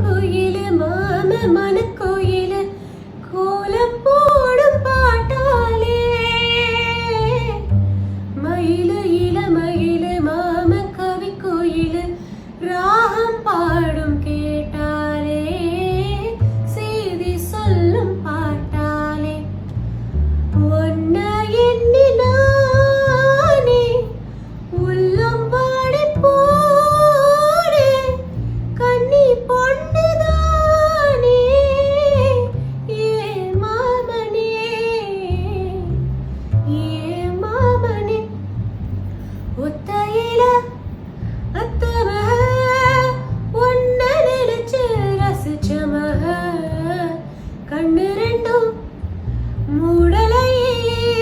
குயிலு மாம மனக்கோயிலு கோலம் போடும் பாட்டாலே மயிலு இளமயிலு மாம கவி கோயிலு ராகம் பாடும் கேட்டாலே செய்தி சொல்லும் பாட்டாலே ஒன்ன எண்ணி நானே உள்ளம் வாடி போனே கண்ணி பொண்ணுதானே ஏ மாமனே ஒத்தையில அத்தமக ஒன்ன நினைச்சு ரசிச்சமக கண்ணு ரெண்டும் மூடலையே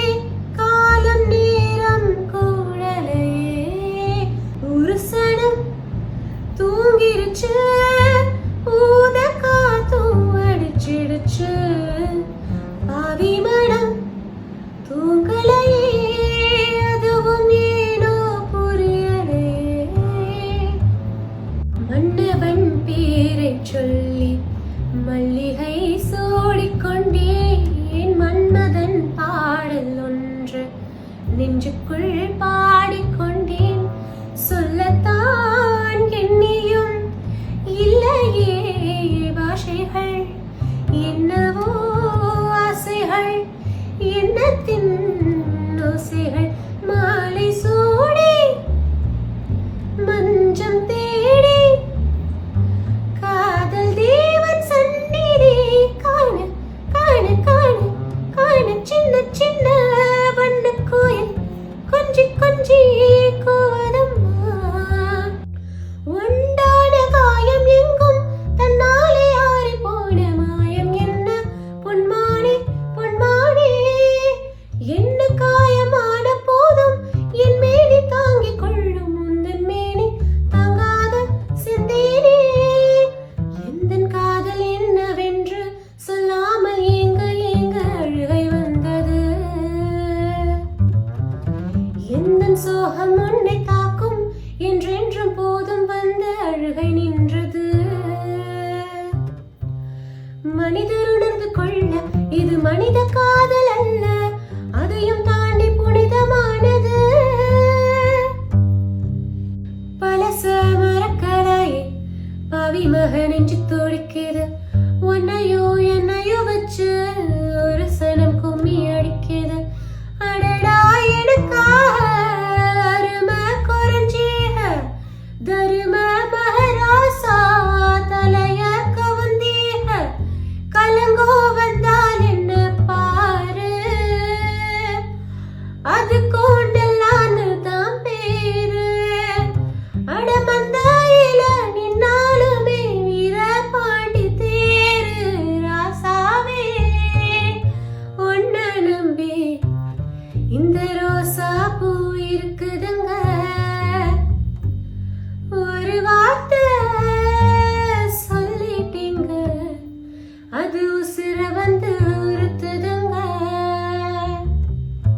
காலம் நேரம் கூடலையே ஒரு சனம் தூங்கிருச்சு ஊத காத்தும் அடிச்சிடுச்சு பாவி மனம் தூங்கலையே அதுவும் ஏனோ புரியலையே மன்னவன் பேரை சொல்லி மல்லிகை சூடிக்கொண்டேன் மன்மதன் பாடல் ஒன்று நெஞ்சுக்குள் பாடிக்கொண்டேன் சொல்லத்தான் எண்ணியும் இல்லையே பாஷைகள் என்னவோ ஆசைகள் எண்ணத்தின் ஓசைகள் மாலை சூடி மஞ்சம் தேடி காதல் தேவன் சந்நிதி காண காண காண காண சின்ன சின்ன வண்ண கோயில் கொஞ்சி கொஞ்சி கோதம்மா உண்டான காயம் எங்கும் தன்னாலே ஆறி போன மாயம் என்ன பொன்மானே பொன்மானே என்ன காயமான போதும் என் மேனி தாங்கிக் கொள்ளும் உந்தன் மேனி தாங்காத செந்தேனே எந்தன் காதல் என்னவென்று சொல்லாமல் ஏங்க ஏங்க அழுகை வந்தது எந்தன் சோகம் உன்னை தாக்கும் என்றென்றும் போதும் வந்த அழுகை நின்றது மனிதர் உணர்ந்து கொள்ள இது மனித காதல் அல்ல அதையும் தாண்டி புனிதமானது பழச மரக்கடாயே பாவி மக நெஞ்சு